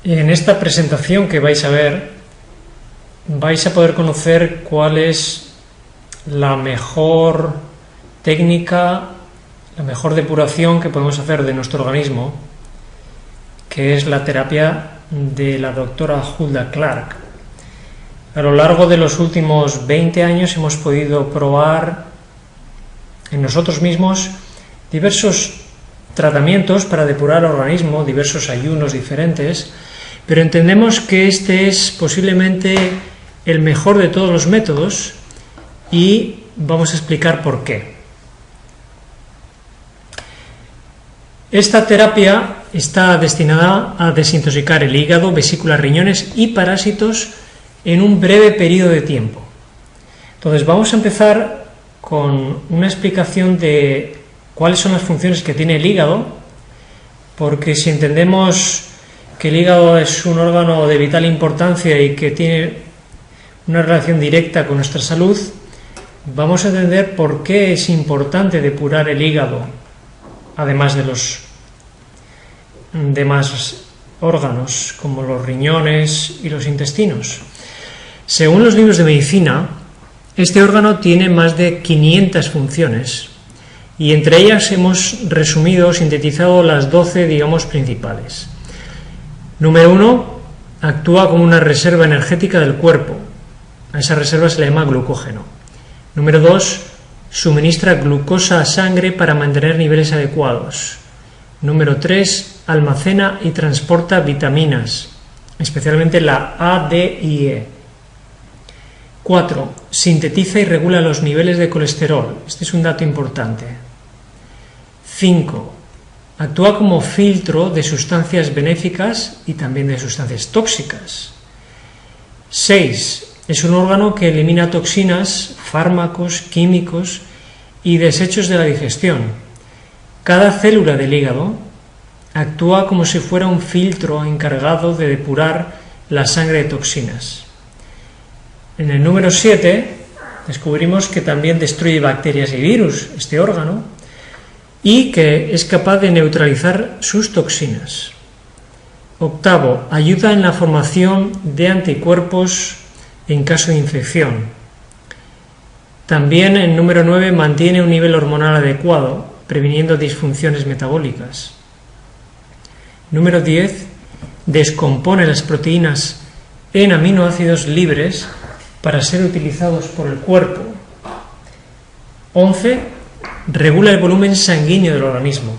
En esta presentación que vais a ver, vais a poder conocer cuál es la mejor técnica, la mejor depuración que podemos hacer de nuestro organismo, que es la terapia de la doctora Hulda Clark. A lo largo de los últimos 20 años hemos podido probar en nosotros mismos diversos tratamientos para depurar el organismo, diversos ayunos diferentes, pero entendemos que este es posiblemente el mejor de todos los métodos y vamos a explicar por qué. Esta terapia está destinada a desintoxicar el hígado, vesícula, riñones y parásitos en un breve periodo de tiempo. Entonces vamos a empezar con una explicación de cuáles son las funciones que tiene el hígado, porque si entendemos que el hígado es un órgano de vital importancia y que tiene una relación directa con nuestra salud, vamos a entender por qué es importante depurar el hígado, además de los demás órganos como los riñones y los intestinos. Según los libros de medicina, este órgano tiene más de 500 funciones y entre ellas hemos resumido o sintetizado las 12, principales. Número 1, actúa como una reserva energética del cuerpo. A esa reserva se le llama glucógeno. Número 2, suministra glucosa a sangre para mantener niveles adecuados. Número 3, almacena y transporta vitaminas, especialmente la A, D y E. 4, sintetiza y regula los niveles de colesterol. Este es un dato importante. 5, actúa como filtro de sustancias benéficas y también de sustancias tóxicas. 6, es un órgano que elimina toxinas, fármacos, químicos y desechos de la digestión. Cada célula del hígado actúa como si fuera un filtro encargado de depurar la sangre de toxinas. En el número 7 descubrimos que también destruye bacterias y virus, este órgano, y que es capaz de neutralizar sus toxinas. 8, ayuda en la formación de anticuerpos en caso de infección. También el número 9 mantiene un nivel hormonal adecuado, previniendo disfunciones metabólicas. Número 10, descompone las proteínas en aminoácidos libres para ser utilizados por el cuerpo. 11, regula el volumen sanguíneo del organismo.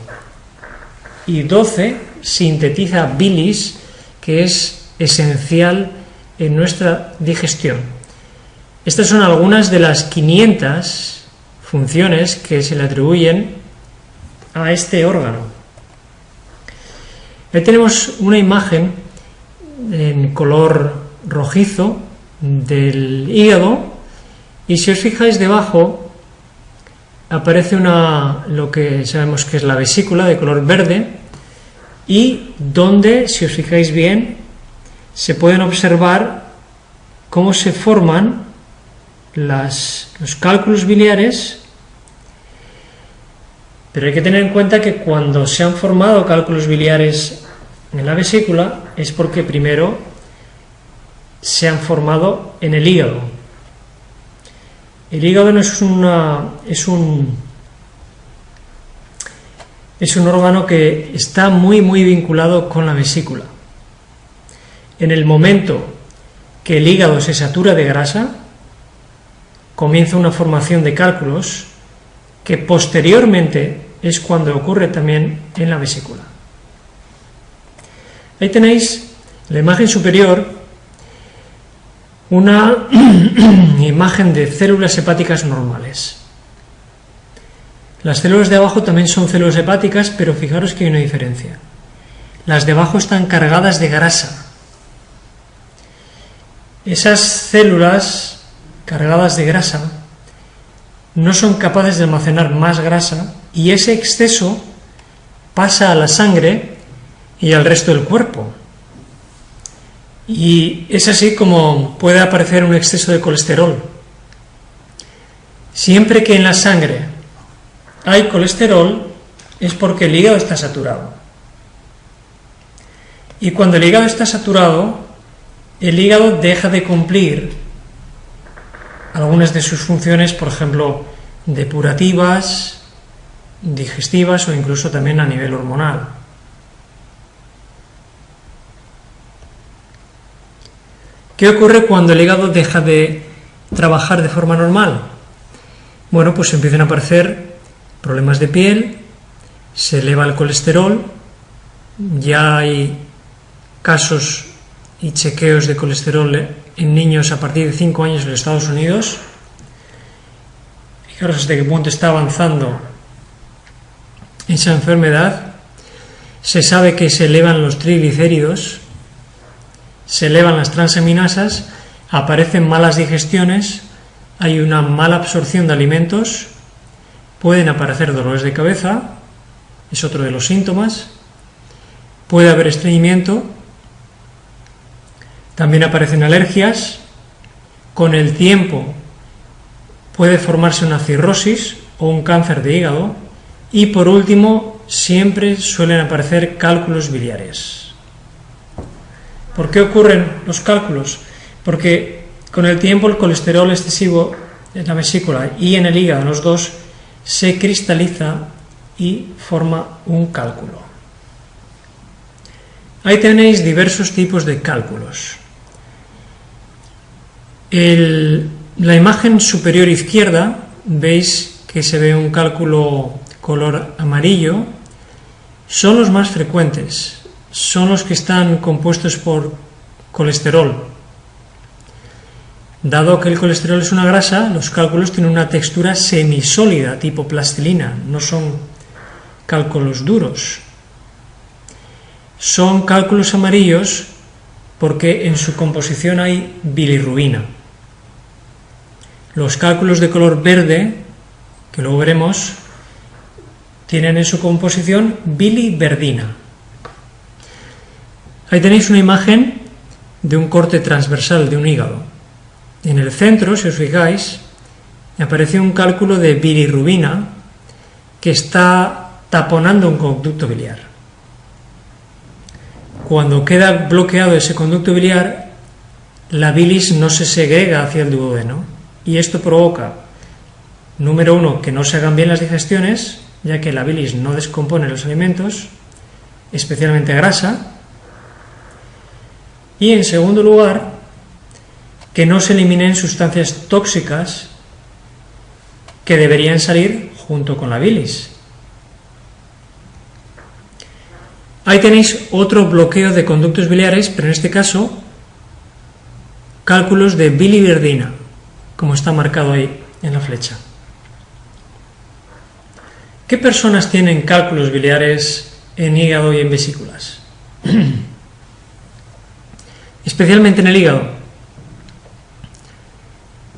Y 12, sintetiza bilis, que es esencial en nuestra digestión. Estas son algunas de las 500 funciones que se le atribuyen a este órgano. Ahí tenemos una imagen en color rojizo del hígado y si os fijáis debajo aparece lo que sabemos que es la vesícula de color verde y donde, si os fijáis bien, se pueden observar cómo se forman los cálculos biliares, pero hay que tener en cuenta que cuando se han formado cálculos biliares en la vesícula es porque primero se han formado en el hígado. El hígado no es un órgano que está muy vinculado con la vesícula. En el momento que el hígado se satura de grasa, comienza una formación de cálculos que posteriormente es cuando ocurre también en la vesícula. Ahí tenéis en la imagen superior una imagen de células hepáticas normales. Las células de abajo también son células hepáticas, pero fijaros que hay una diferencia. Las de abajo están cargadas de grasa. Esas células cargadas de grasa no son capaces de almacenar más grasa y ese exceso pasa a la sangre y al resto del cuerpo. Y es así como puede aparecer un exceso de colesterol. Siempre que en la sangre hay colesterol es porque el hígado está saturado. Y cuando el hígado está saturado, el hígado deja de cumplir algunas de sus funciones, por ejemplo, depurativas, digestivas o incluso también a nivel hormonal. ¿Qué ocurre cuando el hígado deja de trabajar de forma normal? Bueno, pues empiezan a aparecer problemas de piel, se eleva el colesterol, ya hay casos y chequeos de colesterol en niños a partir de 5 años en los Estados Unidos. Fijaros hasta qué punto está avanzando esa enfermedad. Se sabe que se elevan los triglicéridos, se elevan las transaminasas, aparecen malas digestiones, hay una mala absorción de alimentos, pueden aparecer dolores de cabeza, es otro de los síntomas, puede haber estreñimiento, también aparecen alergias, con el tiempo puede formarse una cirrosis o un cáncer de hígado y por último siempre suelen aparecer cálculos biliares. ¿Por qué ocurren los cálculos? Porque con el tiempo el colesterol excesivo en la vesícula y en el hígado, en los dos, se cristaliza y forma un cálculo. Ahí tenéis diversos tipos de cálculos. La imagen superior izquierda, veis que se ve un cálculo color amarillo, son los más frecuentes, son los que están compuestos por colesterol. Dado que el colesterol es una grasa, los cálculos tienen una textura semisólida, tipo plastilina, no son cálculos duros. Son cálculos amarillos porque en su composición hay bilirrubina. Los cálculos de color verde, que luego veremos, tienen en su composición biliverdina. Ahí tenéis una imagen de un corte transversal de un hígado. En el centro, si os fijáis, aparece un cálculo de bilirrubina que está taponando un conducto biliar. Cuando queda bloqueado ese conducto biliar, la bilis no se segrega hacia el duodeno y esto provoca, número uno, que no se hagan bien las digestiones, ya que la bilis no descompone los alimentos, especialmente grasa, y en segundo lugar, que no se eliminen sustancias tóxicas que deberían salir junto con la bilis. Ahí tenéis otro bloqueo de conductos biliares, pero en este caso cálculos de biliverdina, como está marcado ahí en la flecha. ¿Qué personas tienen cálculos biliares en hígado y en vesículas? Especialmente en el hígado.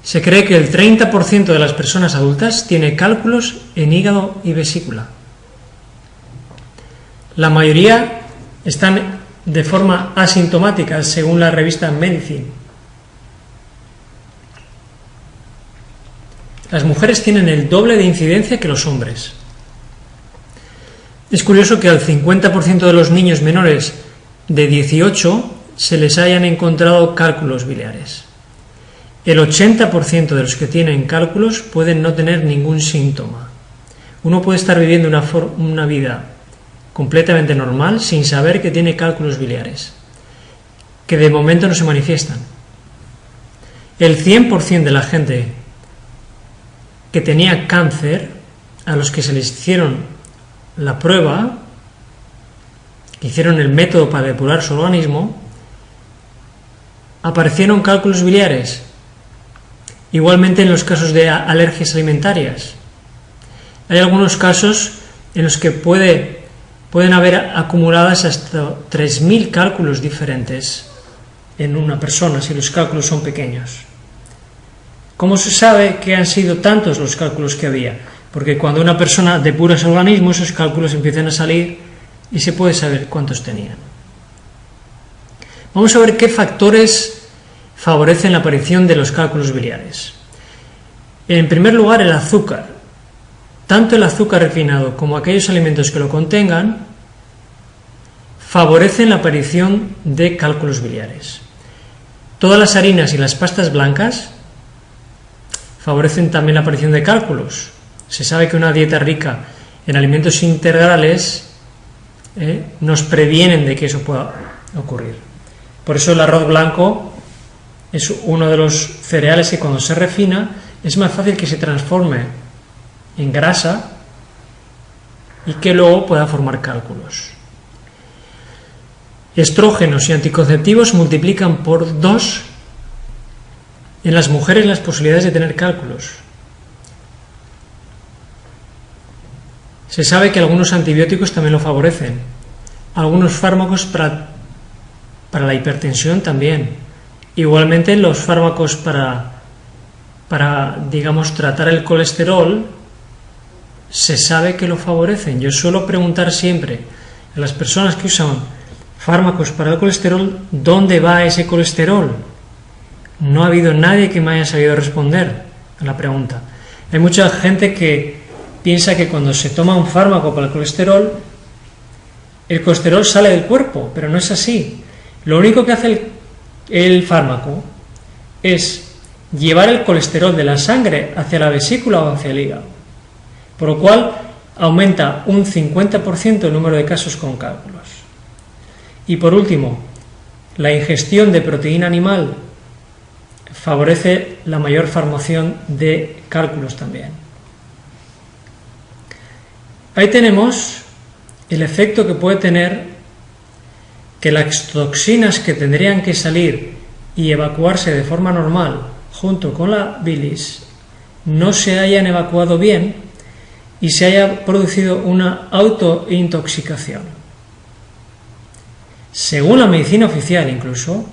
Se cree que el 30% de las personas adultas tiene cálculos en hígado y vesícula. La mayoría están de forma asintomática, según la revista Medicine. Las mujeres tienen el doble de incidencia que los hombres. Es curioso que al 50% de los niños menores de 18 se les hayan encontrado cálculos biliares. El 80% de los que tienen cálculos pueden no tener ningún síntoma. Uno puede estar viviendo una vida completamente normal sin saber que tiene cálculos biliares, que de momento no se manifiestan. El 100% de la gente que tenía cáncer, a los que se les hicieron la prueba, que hicieron el método para depurar su organismo, aparecieron cálculos biliares. Igualmente en los casos de alergias alimentarias. Hay algunos casos en los que pueden haber acumuladas hasta 3.000 cálculos diferentes en una persona, si los cálculos son pequeños. ¿Cómo se sabe que han sido tantos los cálculos que había? Porque cuando una persona depura su organismo, esos cálculos empiezan a salir y se puede saber cuántos tenían. Vamos a ver qué factores favorecen la aparición de los cálculos biliares. En primer lugar, el azúcar. Tanto el azúcar refinado como aquellos alimentos que lo contengan favorecen la aparición de cálculos biliares. Todas las harinas y las pastas blancas favorecen también la aparición de cálculos. Se sabe que una dieta rica en alimentos integrales nos previenen de que eso pueda ocurrir. Por eso el arroz blanco es uno de los cereales que cuando se refina es más fácil que se transforme en grasa y que luego pueda formar cálculos. Estrógenos y anticonceptivos multiplican por 2 en las mujeres las posibilidades de tener cálculos. Se sabe que algunos antibióticos también lo favorecen. Algunos fármacos para la hipertensión también. Igualmente los fármacos para digamos, tratar el colesterol se sabe que lo favorecen. Yo suelo preguntar siempre a las personas que usan fármacos para el colesterol, ¿dónde va ese colesterol? No ha habido nadie que me haya sabido responder a la pregunta. Hay mucha gente que piensa que cuando se toma un fármaco para el colesterol sale del cuerpo, pero no es así. Lo único que hace el fármaco es llevar el colesterol de la sangre hacia la vesícula o hacia el hígado, por lo cual aumenta un 50% el número de casos con cálculos. Y por último, la ingestión de proteína animal favorece la mayor formación de cálculos también. Ahí tenemos el efecto que puede tener que las toxinas que tendrían que salir y evacuarse de forma normal junto con la bilis no se hayan evacuado bien y se haya producido una autointoxicación. Según la medicina oficial incluso,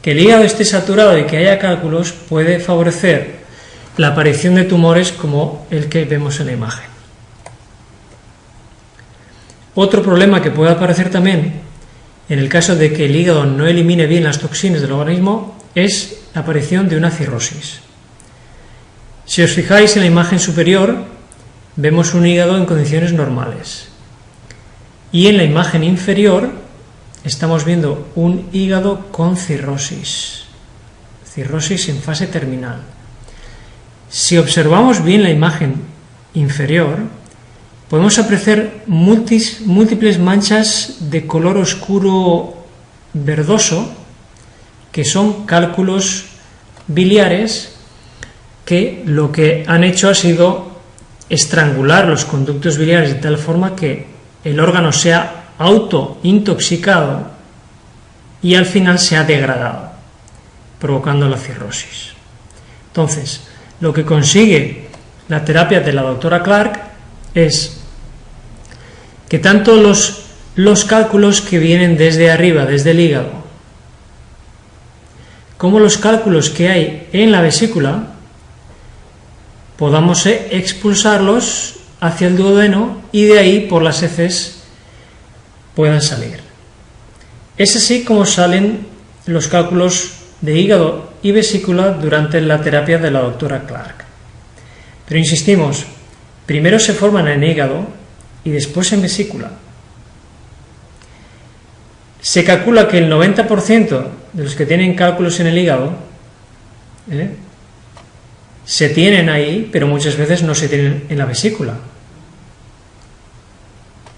que el hígado esté saturado y que haya cálculos puede favorecer la aparición de tumores como el que vemos en la imagen. Otro problema que puede aparecer también en el caso de que el hígado no elimine bien las toxinas del organismo es la aparición de una cirrosis. Si os fijáis en la imagen superior, vemos un hígado en condiciones normales. Y en la imagen inferior estamos viendo un hígado con cirrosis en fase terminal. Si observamos bien la imagen inferior, podemos apreciar múltiples manchas de color oscuro verdoso, que son cálculos biliares que lo que han hecho ha sido estrangular los conductos biliares de tal forma que el órgano se ha autointoxicado y al final se ha degradado, provocando la cirrosis. Entonces, lo que consigue la terapia de la doctora Clark es que tanto los cálculos que vienen desde arriba, desde el hígado, como los cálculos que hay en la vesícula, podamos expulsarlos hacia el duodeno y de ahí por las heces puedan salir. Es así como salen los cálculos de hígado y vesícula durante la terapia de la doctora Clark. Pero insistimos, primero se forman en hígado y después en vesícula. Se calcula que el 90% de los que tienen cálculos en el hígado se tienen ahí, pero muchas veces no se tienen en la vesícula.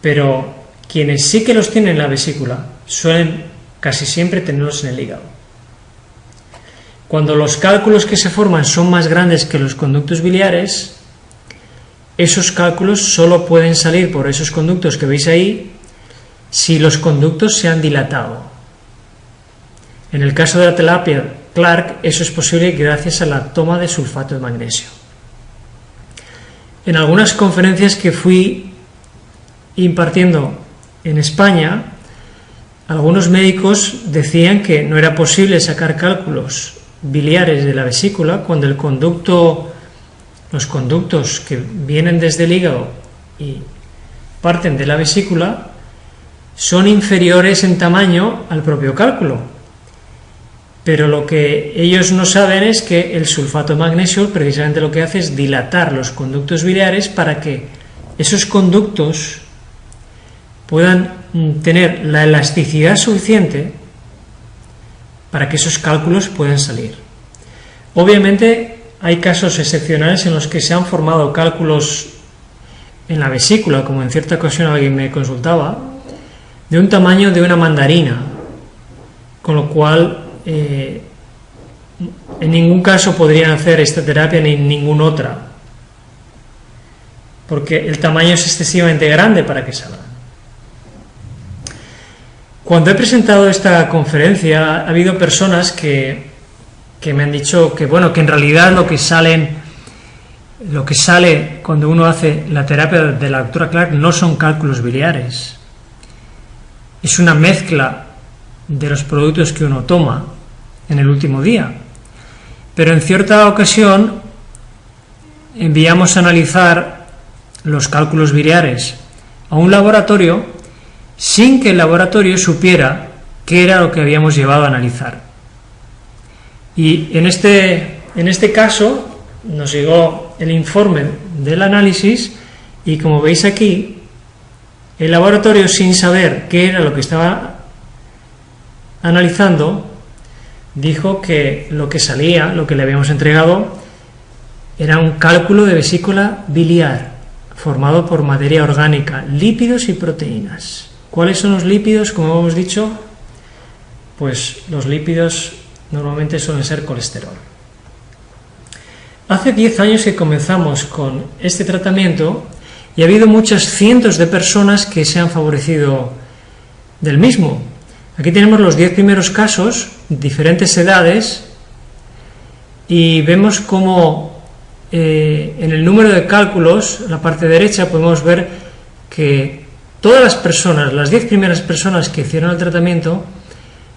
Pero quienes sí que los tienen en la vesícula suelen casi siempre tenerlos en el hígado. Cuando los cálculos que se forman son más grandes que los conductos biliares, esos cálculos solo pueden salir por esos conductos que veis ahí si los conductos se han dilatado. En el caso de la terapia Clark, eso es posible gracias a la toma de sulfato de magnesio. En algunas conferencias que fui impartiendo en España, algunos médicos decían que no era posible sacar cálculos biliares de la vesícula cuando los conductos que vienen desde el hígado y parten de la vesícula son inferiores en tamaño al propio cálculo. Pero lo que ellos no saben es que el sulfato de magnesio precisamente lo que hace es dilatar los conductos biliares para que esos conductos puedan tener la elasticidad suficiente para que esos cálculos puedan salir. Obviamente hay casos excepcionales en los que se han formado cálculos en la vesícula, como en cierta ocasión alguien me consultaba, de un tamaño de una mandarina, con lo cual en ningún caso podrían hacer esta terapia ni ninguna otra, porque el tamaño es excesivamente grande para que salga. Cuando he presentado esta conferencia ha habido personas que me han dicho que en realidad lo que sale cuando uno hace la terapia de la doctora Clark no son cálculos biliares, es una mezcla de los productos que uno toma en el último día. Pero en cierta ocasión enviamos a analizar los cálculos biliares a un laboratorio sin que el laboratorio supiera qué era lo que habíamos llevado a analizar. Y en este caso nos llegó el informe del análisis y, como veis aquí, el laboratorio, sin saber qué era lo que estaba analizando, dijo que lo que salía, lo que le habíamos entregado, era un cálculo de vesícula biliar formado por materia orgánica, lípidos y proteínas. ¿Cuáles son los lípidos? Como hemos dicho, pues los lípidos normalmente suelen ser colesterol. Hace 10 años que comenzamos con este tratamiento y ha habido muchas cientos de personas que se han favorecido del mismo. Aquí tenemos los 10 primeros casos, diferentes edades, y vemos cómo en el número de cálculos, en la parte derecha, podemos ver que todas las personas, las 10 primeras personas que hicieron el tratamiento,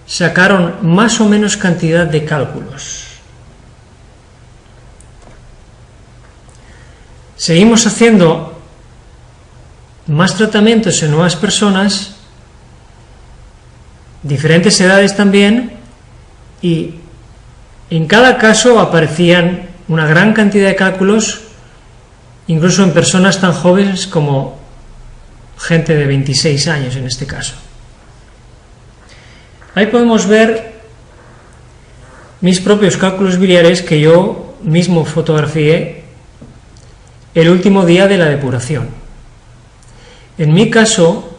sacaron más o menos cantidad de cálculos. Seguimos haciendo más tratamientos en nuevas personas, diferentes edades también, y en cada caso aparecían una gran cantidad de cálculos, incluso en personas tan jóvenes como gente de 26 años en este caso. Ahí podemos ver mis propios cálculos biliares que yo mismo fotografié el último día de la depuración. En mi caso,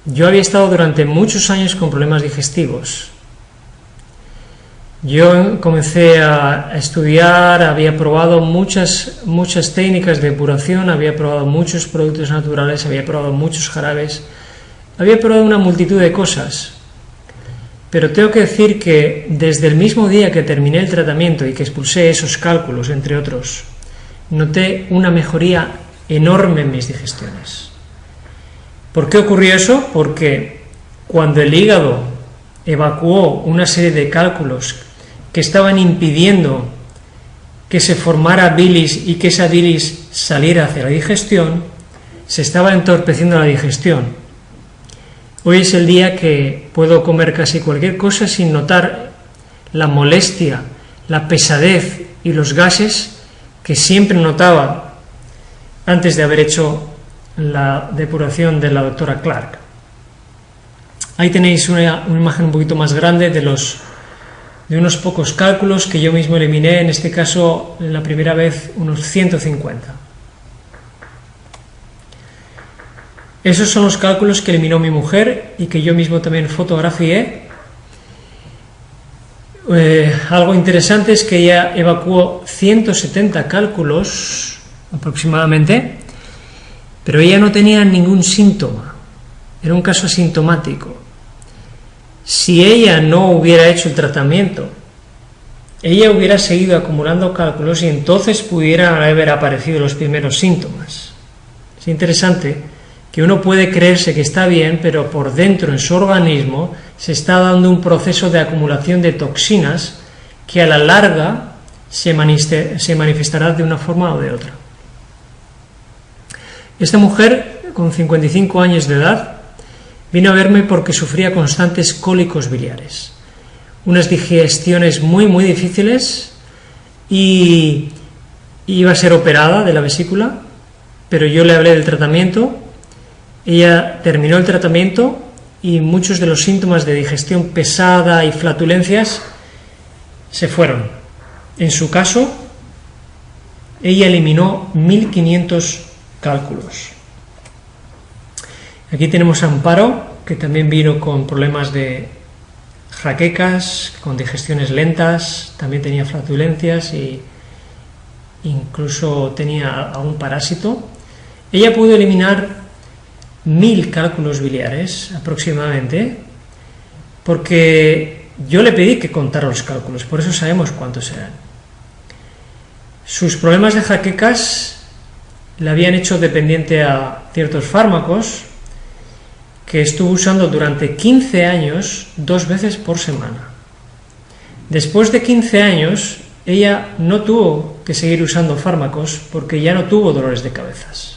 yo había estado durante muchos años con problemas digestivos. Yo comencé a estudiar, había probado muchas técnicas de depuración, había probado muchos productos naturales, había probado muchos jarabes, había probado una multitud de cosas. Pero tengo que decir que desde el mismo día que terminé el tratamiento y que expulsé esos cálculos, entre otros, noté una mejoría enorme en mis digestiones. ¿Por qué ocurrió eso? Porque cuando el hígado evacuó una serie de cálculos que estaban impidiendo que se formara bilis y que esa bilis saliera hacia la digestión, se estaba entorpeciendo la digestión. Hoy es el día que puedo comer casi cualquier cosa sin notar la molestia, la pesadez y los gases que siempre notaba antes de haber hecho la depuración de la doctora Clark. Ahí tenéis una imagen un poquito más grande de unos pocos cálculos que yo mismo eliminé, en este caso la primera vez unos 150. Esos son los cálculos que eliminó mi mujer y que yo mismo también fotografié. Algo interesante es que ella evacuó 170 cálculos aproximadamente, pero ella no tenía ningún síntoma, era un caso asintomático. Si ella no hubiera hecho el tratamiento, ella hubiera seguido acumulando cálculos y entonces pudieran haber aparecido los primeros síntomas. Es interesante que uno puede creerse que está bien, pero por dentro en su organismo se está dando un proceso de acumulación de toxinas que a la larga se manifestará de una forma o de otra. Esta mujer, con 55 años de edad, vino a verme porque sufría constantes cólicos biliares, unas digestiones muy difíciles, y iba a ser operada de la vesícula, pero yo le hablé del tratamiento ella terminó el tratamiento y muchos de los síntomas de digestión pesada y flatulencias se fueron. En su caso, ella eliminó 1500 cálculos. Aquí tenemos a Amparo, que también vino con problemas de jaquecas, con digestiones lentas, también tenía flatulencias e incluso tenía algún parásito. Ella pudo eliminar 1000 cálculos biliares aproximadamente, porque yo le pedí que contara los cálculos, por eso sabemos cuántos eran. Sus problemas de jaquecas le habían hecho dependiente a ciertos fármacos que estuvo usando durante 15 años, 2 veces por semana. Después de 15 años, ella no tuvo que seguir usando fármacos porque ya no tuvo dolores de cabezas.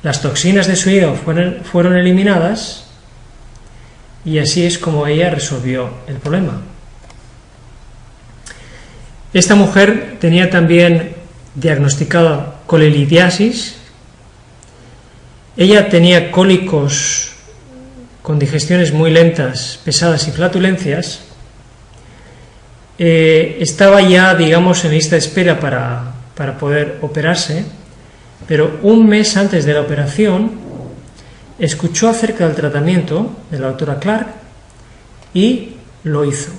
Las toxinas de su hígado fueron eliminadas y así es como ella resolvió el problema. Esta mujer tenía también diagnosticada colelidiasis. Ella tenía cólicos con digestiones muy lentas, pesadas y flatulencias. Estaba ya, digamos, en lista de espera para poder operarse, pero un mes antes de la operación escuchó acerca del tratamiento de la doctora Clark y lo hizo.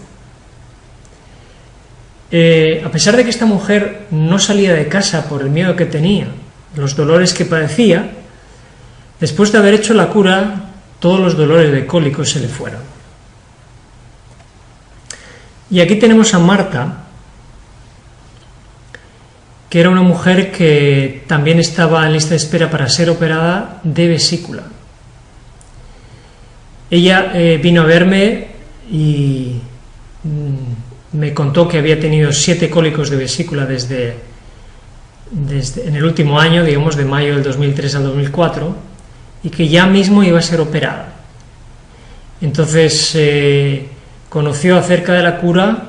A pesar de que esta mujer no salía de casa por el miedo que tenía, los dolores que padecía, después de haber hecho la cura, todos los dolores de cólicos se le fueron. Y aquí tenemos a Marta, que era una mujer que también estaba en lista de espera para ser operada de vesícula. Ella vino a verme y me contó que había tenido 7 cólicos de vesícula desde en el último año, digamos de mayo del 2003 al 2004, y que ya mismo iba a ser operada. Entonces conoció acerca de la cura,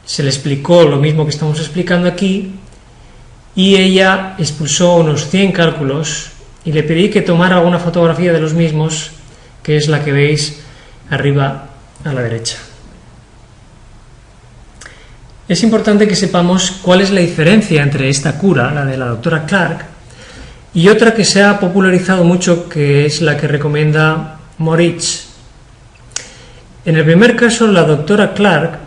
se le explicó lo mismo que estamos explicando aquí, y ella expulsó unos 100 cálculos y le pedí que tomara una fotografía de los mismos, que es la que veis arriba a la derecha. Es importante que sepamos cuál es la diferencia entre esta cura, la de la doctora Clark, y otra que se ha popularizado mucho, que es la que recomienda Moritz. En el primer caso, la doctora Clark,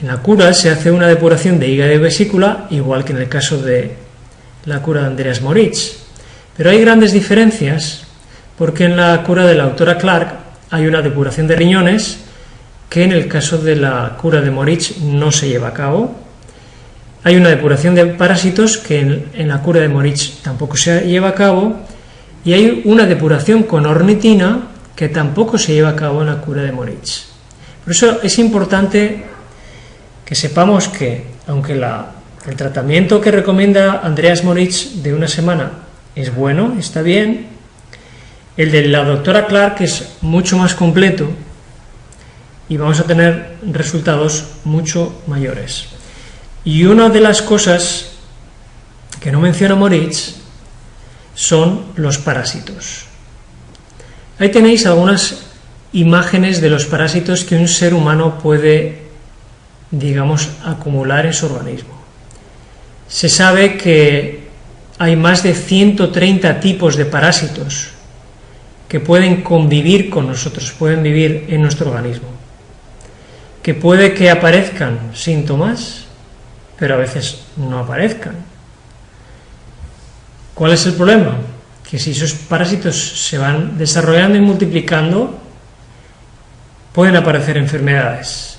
en la cura se hace una depuración de hígado y vesícula, igual que en el caso de la cura de Andreas Moritz. Pero hay grandes diferencias, porque en la cura de la doctora Clark hay una depuración de riñones, que en el caso de la cura de Moritz no se lleva a cabo. Hay una depuración de parásitos que en la cura de Moritz tampoco se lleva a cabo, y hay una depuración con ornitina que tampoco se lleva a cabo en la cura de Moritz. Por eso es importante que sepamos que, aunque el tratamiento que recomienda Andreas Moritz de una semana es bueno, está bien, el de la doctora Clark es mucho más completo y vamos a tener resultados mucho mayores. Y una de las cosas que no menciona Moritz son los parásitos. Ahí tenéis algunas imágenes de los parásitos que un ser humano puede, digamos, acumular en su organismo. Se sabe que hay más de 130 tipos de parásitos que pueden convivir con nosotros, pueden vivir en nuestro organismo, que puede que aparezcan síntomas, pero a veces no aparezcan. ¿Cuál es el problema? Que si esos parásitos se van desarrollando y multiplicando, pueden aparecer enfermedades.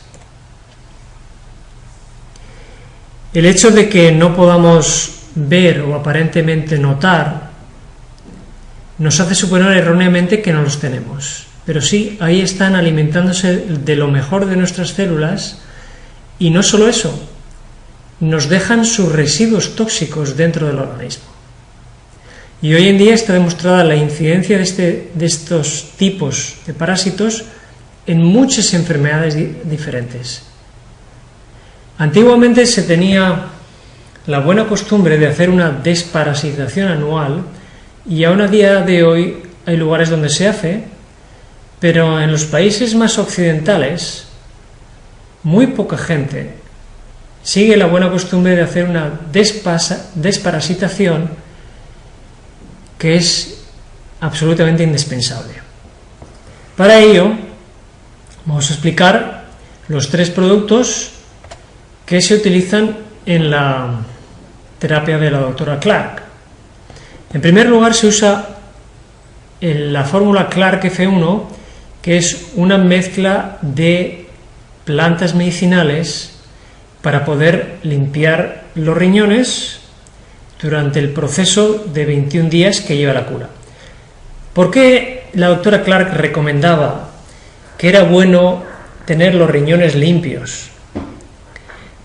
El hecho de que no podamos ver o aparentemente notar nos hace suponer erróneamente que no los tenemos. Pero sí, ahí están alimentándose de lo mejor de nuestras células, y no solo eso, nos dejan sus residuos tóxicos dentro del organismo. Y hoy en día está demostrada la incidencia de estos tipos de parásitos en muchas enfermedades diferentes. Antiguamente se tenía la buena costumbre de hacer una desparasitación anual, y aún a día de hoy hay lugares donde se hace, pero en los países más occidentales muy poca gente sigue la buena costumbre de hacer una desparasitación que es absolutamente indispensable. Para ello vamos a explicar los 3 productos que se utilizan en la terapia de la doctora Clark. En primer lugar se usa la fórmula Clark F1, que es una mezcla de plantas medicinales para poder limpiar los riñones durante el proceso de 21 días que lleva la cura. ¿Por qué la doctora Clark recomendaba que era bueno tener los riñones limpios?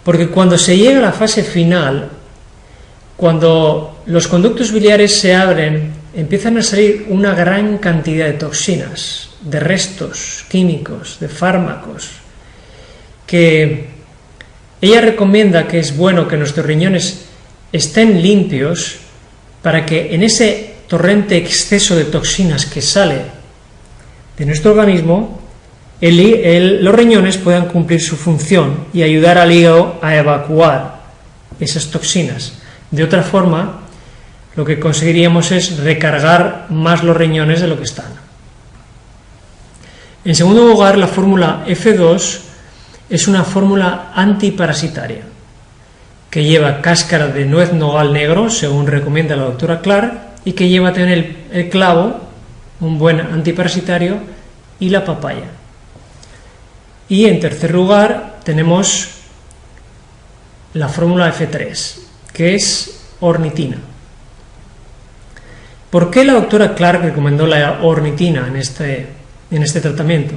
Porque cuando se llega a la fase final, cuando los conductos biliares se abren, empiezan a salir una gran cantidad de toxinas, de restos químicos, de fármacos, que ella recomienda que es bueno que nuestros riñones estén limpios para que en ese torrente exceso de toxinas que sale de nuestro organismo, los riñones puedan cumplir su función y ayudar al hígado a evacuar esas toxinas. De otra forma, lo que conseguiríamos es recargar más los riñones de lo que están. En segundo lugar, la fórmula F2 es una fórmula antiparasitaria que lleva cáscara de nuez nogal negro, según recomienda la doctora Clark, y que lleva también el clavo, un buen antiparasitario, y la papaya. Y en tercer lugar tenemos la fórmula F3, que es ornitina. ¿Por qué la doctora Clark recomendó la ornitina en este tratamiento?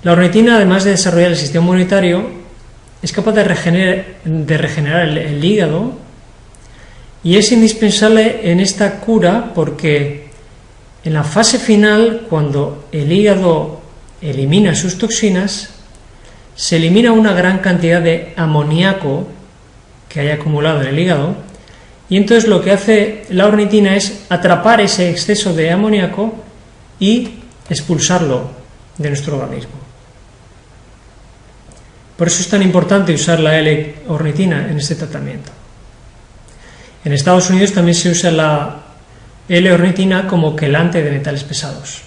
La ornitina, además de desarrollar el sistema inmunitario, es capaz de regenerar el hígado y es indispensable en esta cura porque en la fase final, cuando el hígado elimina sus toxinas, se elimina una gran cantidad de amoníaco que haya acumulado en el hígado, y entonces lo que hace la ornitina es atrapar ese exceso de amoníaco y expulsarlo de nuestro organismo. Por eso es tan importante usar la L-ornitina en este tratamiento. En Estados Unidos también se usa la L-ornitina como quelante de metales pesados.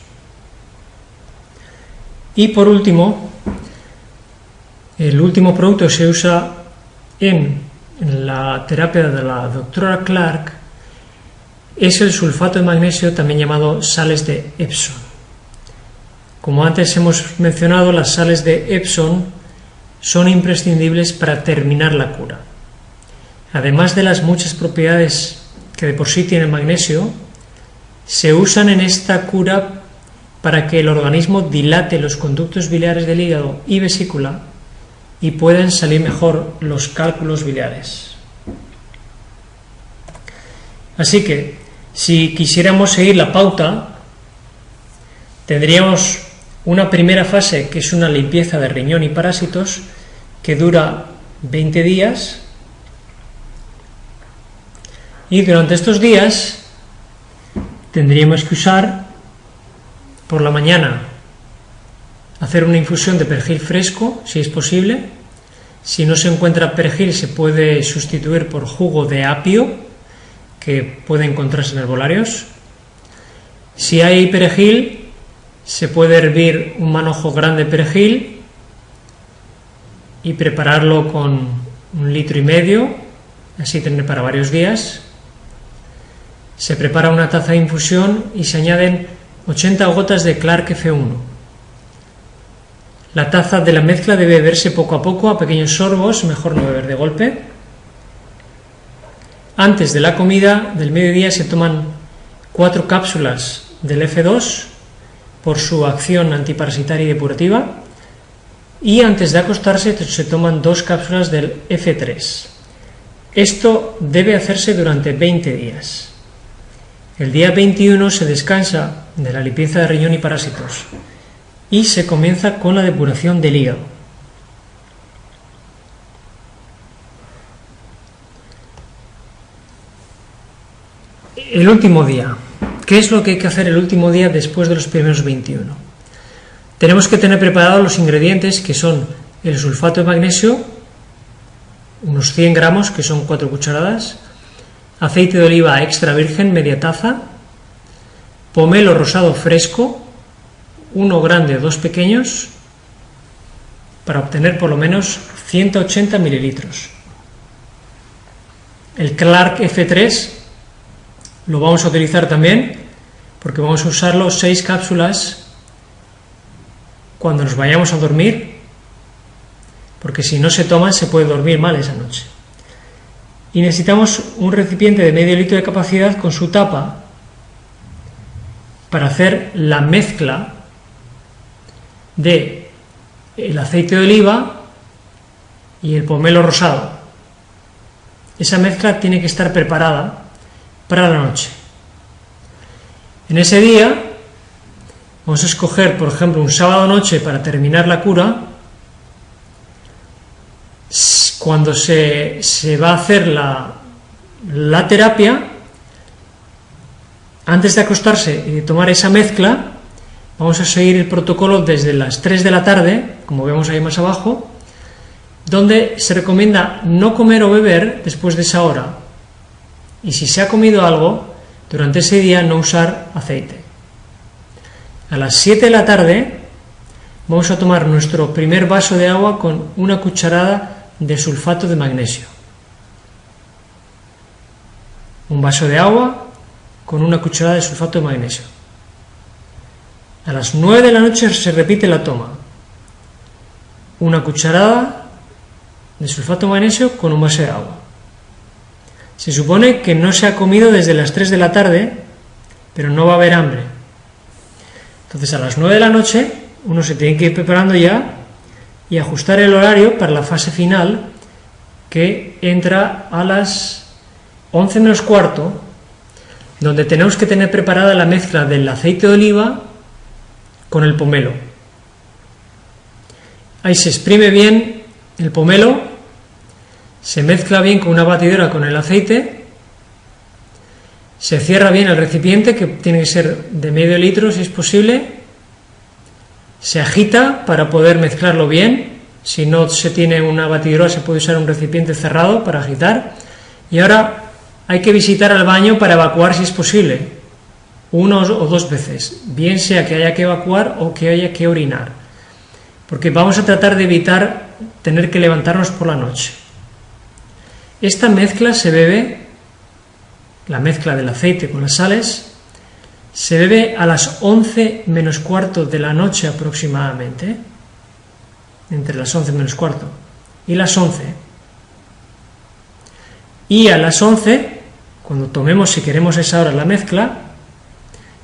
Y por último, el último producto que se usa en la terapia de la doctora Clark es el sulfato de magnesio, también llamado sales de Epsom. Como antes hemos mencionado, las sales de Epsom son imprescindibles para terminar la cura. Además de las muchas propiedades que de por sí tiene el magnesio, se usan en esta cura para que el organismo dilate los conductos biliares del hígado y vesícula y puedan salir mejor los cálculos biliares. Así que, si quisiéramos seguir la pauta, tendríamos una primera fase que es una limpieza de riñón y parásitos que dura 20 días, y durante estos días tendríamos que usar por la mañana hacer una infusión de perejil fresco, si es posible. Si no se encuentra perejil, se puede sustituir por jugo de apio, que puede encontrarse en herbolarios. Si hay perejil, se puede hervir un manojo grande de perejil y prepararlo con 1,5 litros, así tener para varios días. Se prepara una taza de infusión y se añaden 80 gotas de Clark F1. La taza de la mezcla debe beberse poco a poco, a pequeños sorbos, mejor no beber de golpe. Antes de la comida del mediodía se toman 4 cápsulas del F2 por su acción antiparasitaria y depurativa, y antes de acostarse se toman 2 cápsulas del F3. Esto debe hacerse durante 20 días. El día 21 se descansa de la limpieza de riñón y parásitos y se comienza con la depuración del hígado. El último día. ¿Qué es lo que hay que hacer el último día después de los primeros 21? Tenemos que tener preparados los ingredientes, que son el sulfato de magnesio, unos 100 gramos, que son 4 cucharadas, aceite de oliva extra virgen, media taza, pomelo rosado fresco, uno grande o 2 pequeños, para obtener por lo menos 180 mililitros. El Clark F3 lo vamos a utilizar también, porque vamos a usarlo 6 cápsulas cuando nos vayamos a dormir, porque si no se toman se puede dormir mal esa noche. Y necesitamos un recipiente de medio litro de capacidad con su tapa para hacer la mezcla de el aceite de oliva y el pomelo rosado. Esa mezcla tiene que estar preparada para la noche. En ese día vamos a escoger, por ejemplo, un sábado noche para terminar la cura. Cuando se va a hacer la terapia, antes de acostarse y de tomar esa mezcla, vamos a seguir el protocolo desde las 3 de la tarde, como vemos ahí más abajo, donde se recomienda no comer o beber después de esa hora. Y si se ha comido algo, durante ese día no usar aceite. A las 7 de la tarde vamos a tomar nuestro primer vaso de agua con una cucharada de sulfato de magnesio. Un vaso de agua con una cucharada de sulfato de magnesio. A las 9 de la noche se repite la toma. Una cucharada de sulfato de magnesio con un vaso de agua. Se supone que no se ha comido desde las 3 de la tarde, pero no va a haber hambre. Entonces a las 9 de la noche uno se tiene que ir preparando ya y ajustar el horario para la fase final, que entra a las 11 menos cuarto, donde tenemos que tener preparada la mezcla del aceite de oliva con el pomelo. Ahí se exprime bien el pomelo, se mezcla bien con una batidora con el aceite, se cierra bien el recipiente, que tiene que ser de medio litro si es posible, se agita para poder mezclarlo bien. Si no se tiene una batidora se puede usar un recipiente cerrado para agitar. Y ahora hay que visitar al baño para evacuar si es posible, 1 o 2 veces, bien sea que haya que evacuar o que haya que orinar, porque vamos a tratar de evitar tener que levantarnos por la noche. Esta mezcla se bebe, la mezcla del aceite con las sales, se bebe a las 11 menos cuarto de la noche aproximadamente, entre las 11 menos cuarto y las 11. Y a las 11, cuando tomemos, si queremos esa hora, la mezcla,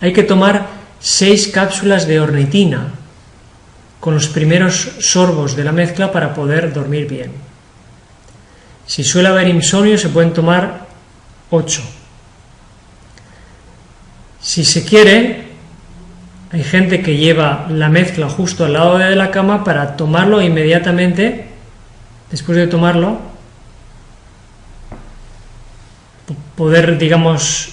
hay que tomar 6 cápsulas de ornitina con los primeros sorbos de la mezcla para poder dormir bien. Si suele haber insomnio, se pueden tomar 8. Si se quiere, hay gente que lleva la mezcla justo al lado de la cama para tomarlo inmediatamente, después de tomarlo, poder, digamos,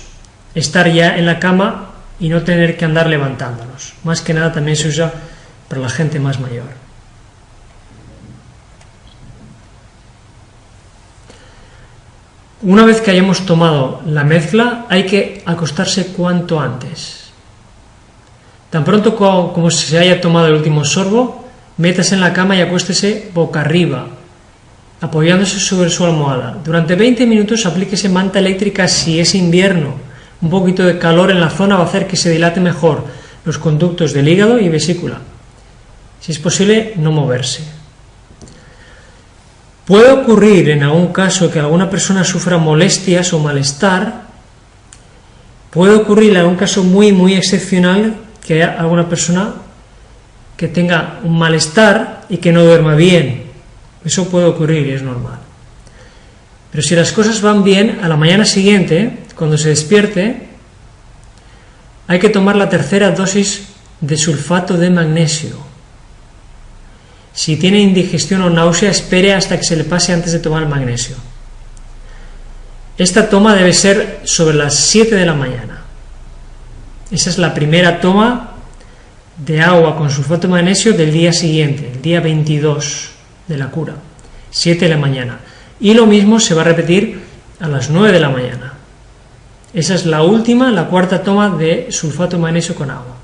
estar ya en la cama y no tener que andar levantándonos. Más que nada también se usa para la gente más mayor. Una vez que hayamos tomado la mezcla, hay que acostarse cuanto antes. Tan pronto como se haya tomado el último sorbo, métase en la cama y acuéstese boca arriba, apoyándose sobre su almohada. Durante 20 minutos aplíquese manta eléctrica si es invierno. Un poquito de calor en la zona va a hacer que se dilate mejor los conductos del hígado y vesícula. Si es posible, no moverse. Puede ocurrir en algún caso que alguna persona sufra molestias o malestar. Puede ocurrir en algún caso muy excepcional que haya alguna persona que tenga un malestar y que no duerma bien. Eso puede ocurrir y es normal. Pero si las cosas van bien, a la mañana siguiente, cuando se despierte, hay que tomar la tercera dosis de sulfato de magnesio. Si tiene indigestión o náusea, espere hasta que se le pase antes de tomar el magnesio. Esta toma debe ser sobre las 7 de la mañana. Esa es la primera toma de agua con sulfato de magnesio del día siguiente, el día 22 de la cura, 7 de la mañana. Y lo mismo se va a repetir a las 9 de la mañana. Esa es la última, la cuarta toma de sulfato de magnesio con agua.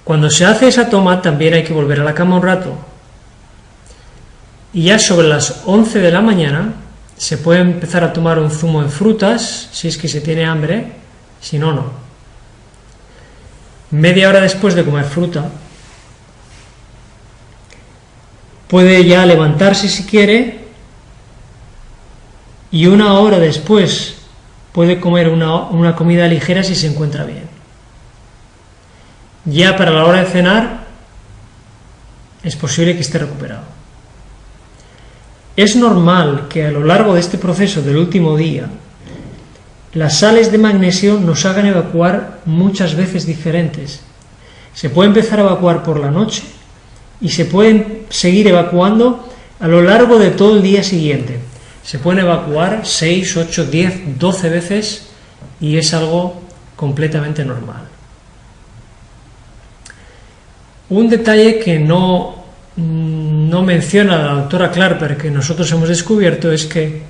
Cuando se hace esa toma también hay que volver a la cama un rato. Y ya sobre las 11 de la mañana se puede empezar a tomar un zumo de frutas, si es que se tiene hambre, si no, no. Media hora después de comer fruta, puede ya levantarse si quiere, y una hora después puede comer una comida ligera si se encuentra bien. Ya para la hora de cenar es posible que esté recuperado. Es normal que a lo largo de este proceso del último día las sales de magnesio nos hagan evacuar muchas veces diferentes. Se puede empezar a evacuar por la noche y se pueden seguir evacuando a lo largo de todo el día siguiente. Se pueden evacuar 6, 8, 10, 12 veces y es algo completamente normal. Un detalle que no menciona la doctora Clark, pero que nosotros hemos descubierto, es que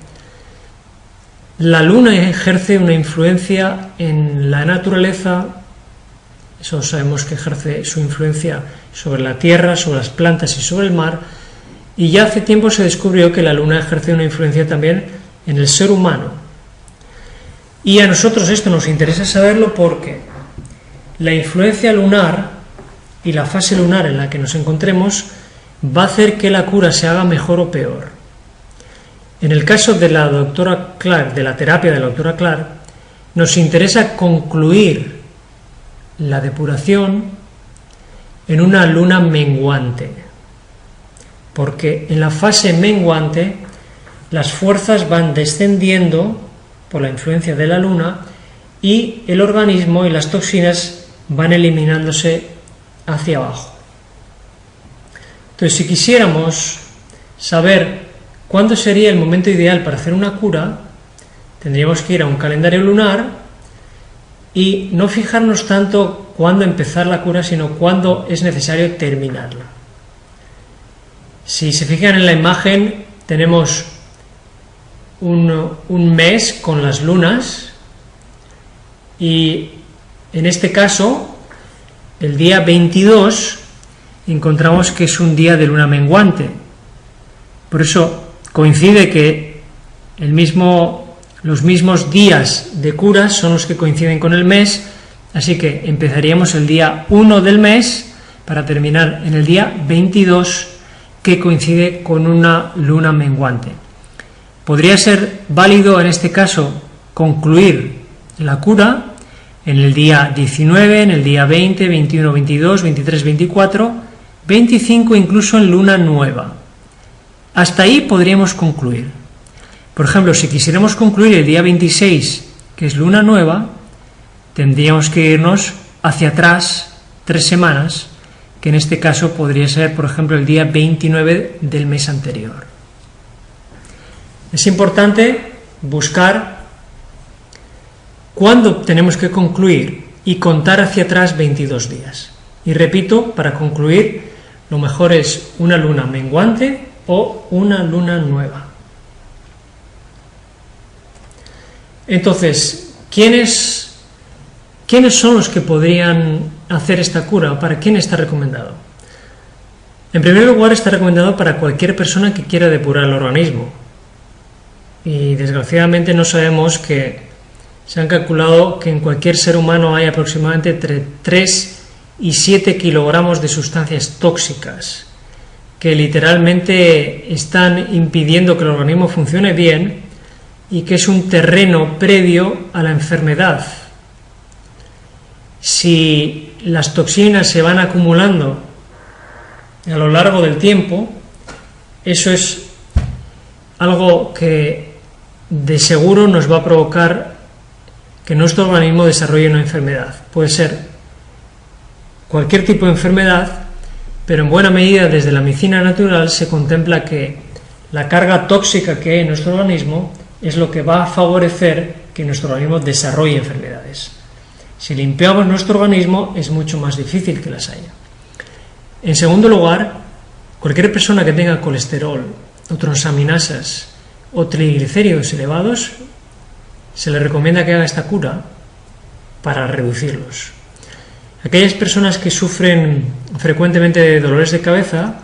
la luna ejerce una influencia en la naturaleza. Eso sabemos que ejerce su influencia sobre la tierra, sobre las plantas y sobre el mar, y ya hace tiempo se descubrió que la luna ejerce una influencia también en el ser humano. Y a nosotros esto nos interesa saberlo porque la influencia lunar y la fase lunar en la que nos encontremos va a hacer que la cura se haga mejor o peor. En el caso de la doctora Clark, de la terapia de la doctora Clark, nos interesa concluir la depuración en una luna menguante, porque en la fase menguante las fuerzas van descendiendo por la influencia de la luna y el organismo y las toxinas van eliminándose hacia abajo. Entonces, si quisiéramos saber cuándo sería el momento ideal para hacer una cura, tendríamos que ir a un calendario lunar y no fijarnos tanto cuándo empezar la cura, sino cuándo es necesario terminarla. Si se fijan en la imagen, tenemos un mes con las lunas y en este caso, el día 22, encontramos que es un día de luna menguante. Por eso coincide que los mismos días de cura son los que coinciden con el mes, así que empezaríamos el día 1 del mes para terminar en el día 22, que coincide con una luna menguante. Podría ser válido en este caso concluir la cura en el día 19, en el día 20, 21, 22, 23, 24, 25, incluso en luna nueva. Hasta ahí podríamos concluir. Por ejemplo, si quisiéramos concluir el día 26, que es luna nueva, tendríamos que irnos hacia atrás 3 semanas, que en este caso podría ser, por ejemplo, el día 29 del mes anterior. Es importante buscar cuándo tenemos que concluir y contar hacia atrás 22 días. Y repito, para concluir, lo mejor es una luna menguante o una luna nueva. Entonces, ¿quiénes son los que podrían hacer esta cura? ¿Para quién está recomendado? En primer lugar, está recomendado para cualquier persona que quiera depurar el organismo. Y desgraciadamente no sabemos que se han calculado que en cualquier ser humano hay aproximadamente entre 3 y 7 kilogramos de sustancias tóxicas que literalmente están impidiendo que el organismo funcione bien y que es un terreno previo a la enfermedad. Si las toxinas se van acumulando a lo largo del tiempo, eso es algo que de seguro nos va a provocar que nuestro organismo desarrolle una enfermedad. Puede ser cualquier tipo de enfermedad, pero en buena medida desde la medicina natural se contempla que la carga tóxica que hay en nuestro organismo es lo que va a favorecer que nuestro organismo desarrolle enfermedades. Si limpiamos nuestro organismo, es mucho más difícil que las haya. En segundo lugar, cualquier persona que tenga colesterol o transaminasas o triglicéridos elevados, se le recomienda que haga esta cura para reducirlos. Aquellas personas que sufren frecuentemente de dolores de cabeza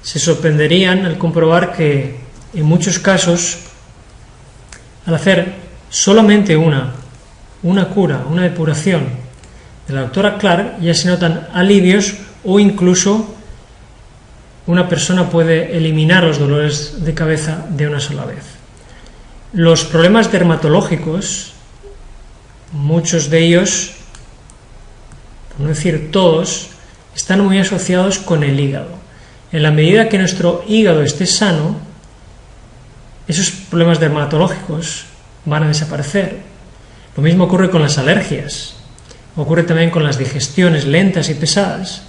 se sorprenderían al comprobar que en muchos casos, al hacer solamente una cura, una depuración de la doctora Clark, ya se notan alivios, o incluso una persona puede eliminar los dolores de cabeza de una sola vez. Los problemas dermatológicos, muchos de ellos, por no decir todos, están muy asociados con el hígado. En la medida que nuestro hígado esté sano, esos problemas dermatológicos van a desaparecer. Lo mismo ocurre con las alergias, ocurre también con las digestiones lentas y pesadas,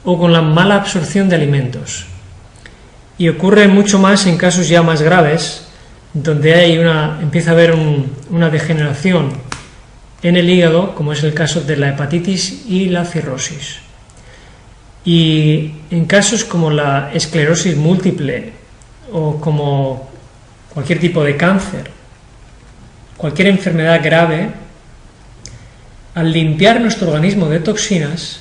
o con la mala absorción de alimentos. Y ocurre mucho más en casos ya más graves, donde empieza a haber una degeneración en el hígado, como es el caso de la hepatitis y la cirrosis. Y en casos como la esclerosis múltiple o como cualquier tipo de cáncer, cualquier enfermedad grave, al limpiar nuestro organismo de toxinas,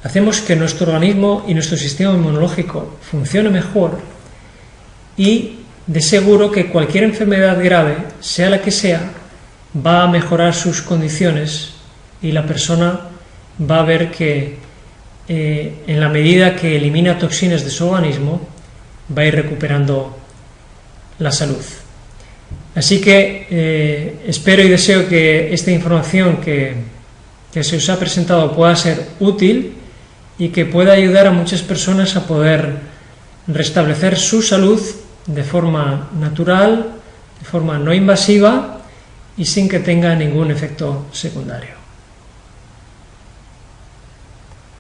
hacemos que nuestro organismo y nuestro sistema inmunológico funcione mejor, y de seguro que cualquier enfermedad grave, sea la que sea, va a mejorar sus condiciones, y la persona va a ver que en la medida que elimina toxinas de su organismo, va a ir recuperando la salud. Así que espero y deseo que esta información que se os ha presentado pueda ser útil y que pueda ayudar a muchas personas a poder restablecer su salud de forma natural, de forma no invasiva y sin que tenga ningún efecto secundario.